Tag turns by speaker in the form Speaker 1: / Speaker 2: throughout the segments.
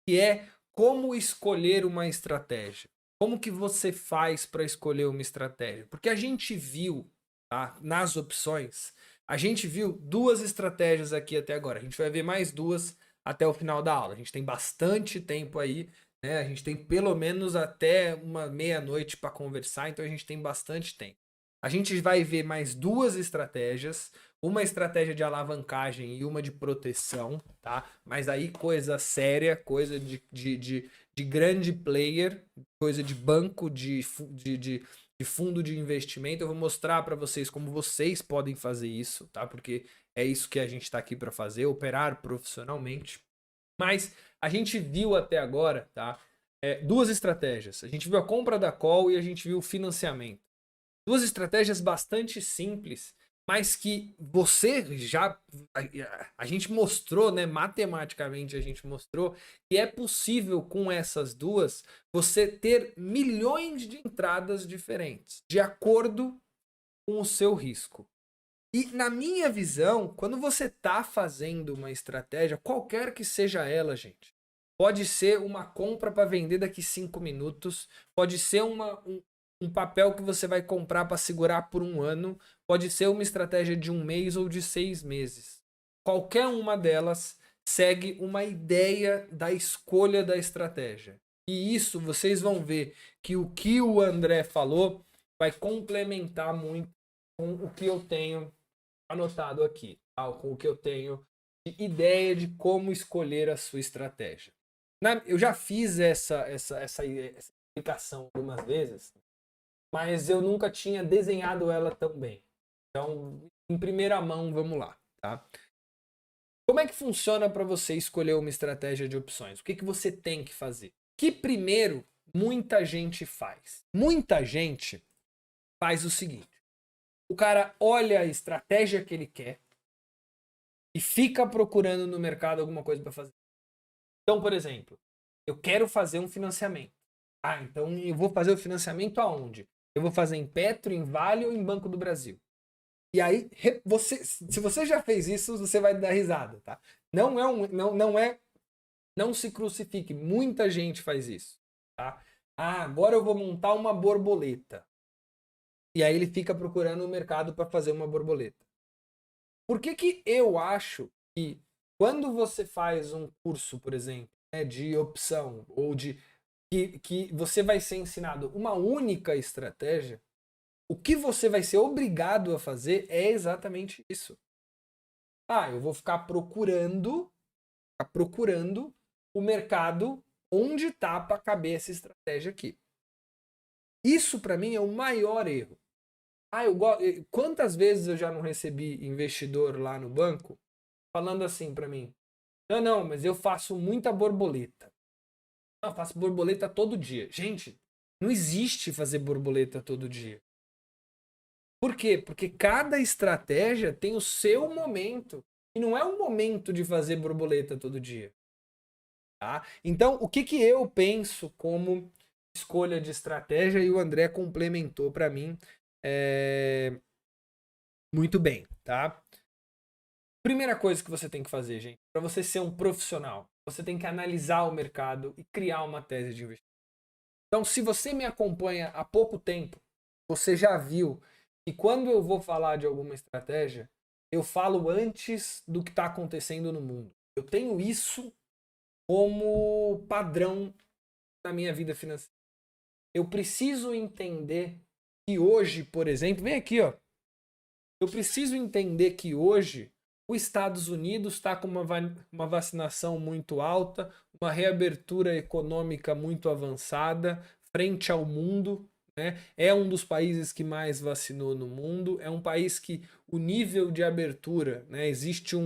Speaker 1: que é como escolher uma estratégia. Como que você faz para escolher uma estratégia? Porque a gente viu, tá, nas opções, a gente viu duas estratégias aqui até agora. A gente vai ver mais duas até o final da aula. A gente tem bastante tempo aí, né? A gente tem pelo menos até uma meia-noite para conversar, então a gente tem bastante tempo. A gente vai ver mais duas estratégias, uma estratégia de alavancagem e uma de proteção, tá? Mas aí coisa séria, coisa de grande player, coisa de banco, de fundo de investimento. Eu vou mostrar para vocês como vocês podem fazer isso, tá? Porque é isso que a gente está aqui para fazer, operar profissionalmente. Mas a gente viu até agora, tá? Duas estratégias. A gente viu a compra da call e a gente viu o financiamento. Duas estratégias bastante simples, mas que você já. A gente mostrou, né? Matematicamente a gente mostrou que é possível com essas duas você ter milhões de entradas diferentes, de acordo com o seu risco. E na minha visão, quando você está fazendo uma estratégia, qualquer que seja ela, gente, pode ser uma compra para vender daqui 5 minutos, pode ser um papel que você vai comprar para segurar por um ano, pode ser uma estratégia de um mês ou de 6 meses. Qualquer uma delas segue uma ideia da escolha da estratégia. E isso vocês vão ver que o André falou vai complementar muito com o que eu tenho anotado aqui, tá? Com o que eu tenho de ideia de como escolher a sua estratégia. Eu já fiz essa explicação algumas vezes, mas eu nunca tinha desenhado ela tão bem. Então, em primeira mão, vamos lá, tá? Como é que funciona para você escolher uma estratégia de opções? O que você tem que fazer? Que primeiro muita gente faz. Muita gente faz o seguinte: o cara olha a estratégia que ele quer e fica procurando no mercado alguma coisa para fazer. Então, por exemplo, eu quero fazer um financiamento. Ah, então eu vou fazer o financiamento aonde? Eu vou fazer em Petro, em Vale ou em Banco do Brasil? E aí, se você já fez isso, você vai dar risada, tá? Não se crucifique. Muita gente faz isso, tá? Ah, agora eu vou montar uma borboleta. E aí ele fica procurando o mercado para fazer uma borboleta. Por que eu acho que quando você faz um curso, por exemplo, né, de opção ou de que você vai ser ensinado uma única estratégia, o que você vai ser obrigado a fazer é exatamente isso. Ah, eu vou ficar procurando o mercado onde está para caber essa estratégia aqui. Isso para mim é o maior erro. Ah, quantas vezes eu já não recebi investidor lá no banco falando assim para mim: não, não, mas eu faço muita borboleta. Eu faço borboleta todo dia. Gente, não existe fazer borboleta todo dia. Por quê? Porque cada estratégia tem o seu momento. E não é um momento de fazer borboleta todo dia. Tá? Então, o que eu penso como escolha de estratégia, e o André complementou para mim muito bem, tá? Primeira coisa que você tem que fazer, gente, para você ser um profissional, você tem que analisar o mercado e criar uma tese de investimento. Então, se você me acompanha há pouco tempo, você já viu que quando eu vou falar de alguma estratégia, eu falo antes do que está acontecendo no mundo. Eu tenho isso como padrão na minha vida financeira. Eu preciso entender que hoje, por exemplo, vem aqui, ó. Eu preciso entender que hoje os Estados Unidos está com uma vacinação muito alta, uma reabertura econômica muito avançada frente ao mundo. Né? É um dos países que mais vacinou no mundo. É um país que o nível de abertura, né? Existe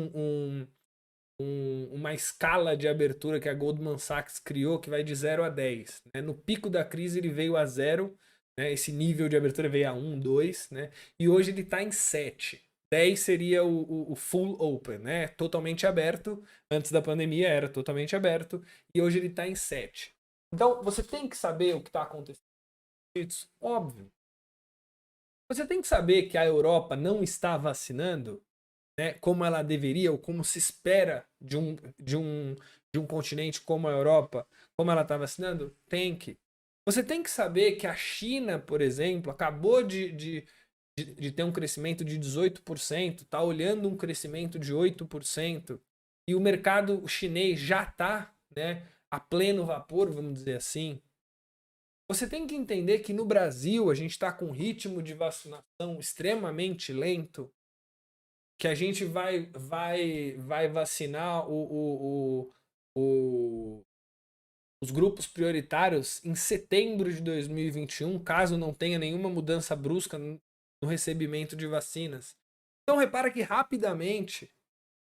Speaker 1: uma escala de abertura que a Goldman Sachs criou que vai de 0 a 10. Né? No pico da crise ele veio a 0, né? Esse nível de abertura veio a 1, 2, né? E hoje ele está em 7. 10 seria o full open, né? Totalmente aberto. Antes da pandemia era totalmente aberto. E hoje ele está em 7. Então você tem que saber o que está acontecendo. Óbvio. Você tem que saber que a Europa não está vacinando, né, como ela deveria ou como se espera de um continente como a Europa, como ela está vacinando? Tem que. Você tem que saber que a China, por exemplo, acabou de ter um crescimento de 18%, está olhando um crescimento de 8%, e o mercado chinês já está, né, a pleno vapor, vamos dizer assim. Você tem que entender que no Brasil a gente está com um ritmo de vacinação extremamente lento, que a gente vai vacinar os grupos prioritários em setembro de 2021, caso não tenha nenhuma mudança brusca no recebimento de vacinas. Então repara que rapidamente,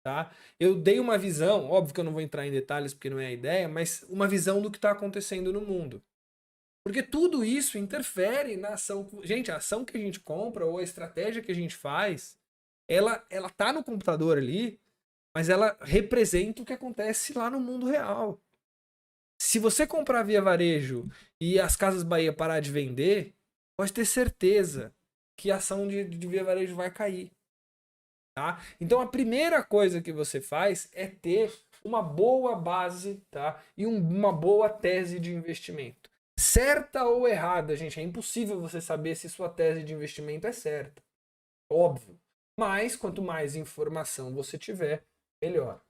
Speaker 1: tá? Eu dei uma visão, óbvio que eu não vou entrar em detalhes porque não é a ideia, mas uma visão do que está acontecendo no mundo. Porque tudo isso interfere na ação. Gente, a ação que a gente compra ou a estratégia que a gente faz, ela tá no computador ali, mas ela representa o que acontece lá no mundo real. Se você comprar via varejo e as Casas Bahia parar de vender, pode ter certeza que a ação de via varejo vai cair. Tá? Então a primeira coisa que você faz é ter uma boa base, tá? E uma boa tese de investimento. Certa ou errada, gente, é impossível você saber se sua tese de investimento é certa. Óbvio. Mas quanto mais informação você tiver, melhor.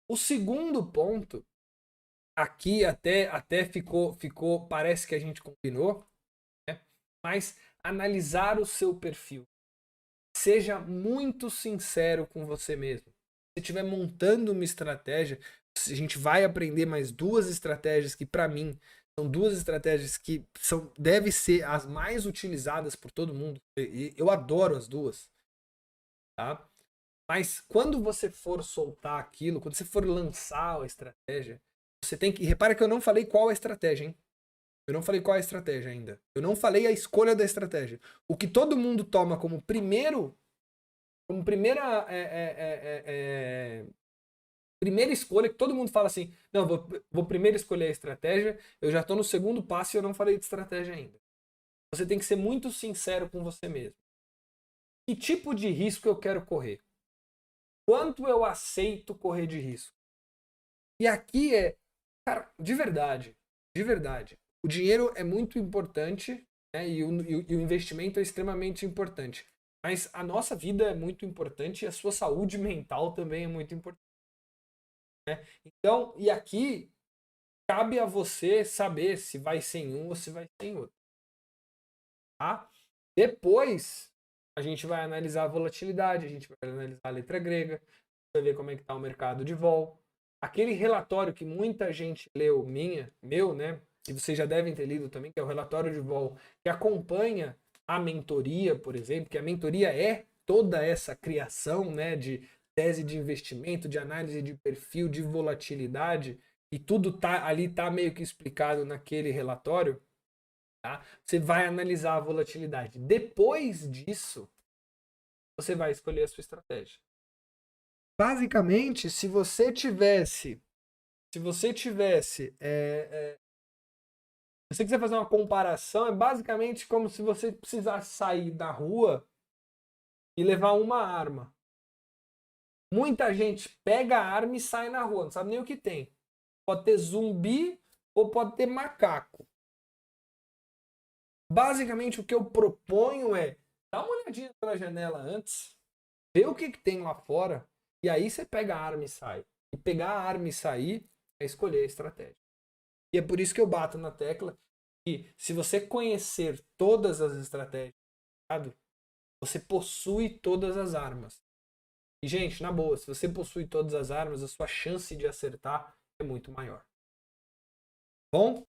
Speaker 1: O segundo ponto, aqui até ficou, parece que a gente combinou, né? Mas analisar o seu perfil. Seja muito sincero com você mesmo. Se estiver montando uma estratégia, a gente vai aprender mais duas estratégias que, para mim, são duas estratégias que devem ser as mais utilizadas por todo mundo. Eu adoro as duas. Tá? Mas quando você for soltar aquilo, quando você for lançar a estratégia, você tem que. Repara que eu não falei qual é a estratégia, hein? Eu não falei qual é a estratégia ainda. Eu não falei a escolha da estratégia. O que todo mundo toma como primeira primeira escolha, que todo mundo fala assim, não, vou primeiro escolher a estratégia, eu já estou no segundo passo e eu não falei de estratégia ainda. Você tem que ser muito sincero com você mesmo. Que tipo de risco eu quero correr? Quanto eu aceito correr de risco? E aqui cara, de verdade, o dinheiro é muito importante, né, e o investimento é extremamente importante. Mas a nossa vida é muito importante e a sua saúde mental também é muito importante. Né? Então, e aqui cabe a você saber se vai ser em um ou se vai ser em outro. Tá? Depois, a gente vai analisar a volatilidade, a gente vai analisar a letra grega, vai ver como é que está o mercado de vol. Aquele relatório que muita gente leu, meu, né? E vocês já devem ter lido também, que é o relatório de vol, que acompanha a mentoria, por exemplo, que a mentoria é toda essa criação, né, de tese de investimento, de análise de perfil, de volatilidade, e tudo tá meio que explicado naquele relatório. Tá? Você vai analisar a volatilidade. Depois disso, você vai escolher a sua estratégia. Basicamente, se você tivesse, se você quiser fazer uma comparação, é basicamente como se você precisasse sair da rua e levar uma arma. Muita gente pega a arma e sai na rua, não sabe nem o que tem. Pode ter zumbi ou pode ter macaco. Basicamente, o que eu proponho é dá uma olhadinha pela janela antes, vê o que tem lá fora, e aí você pega a arma e sai. E pegar a arma e sair é escolher a estratégia. E é por isso que eu bato na tecla que se você conhecer todas as estratégias, você possui todas as armas. E, gente, na boa, se você possui todas as armas, a sua chance de acertar é muito maior. Bom?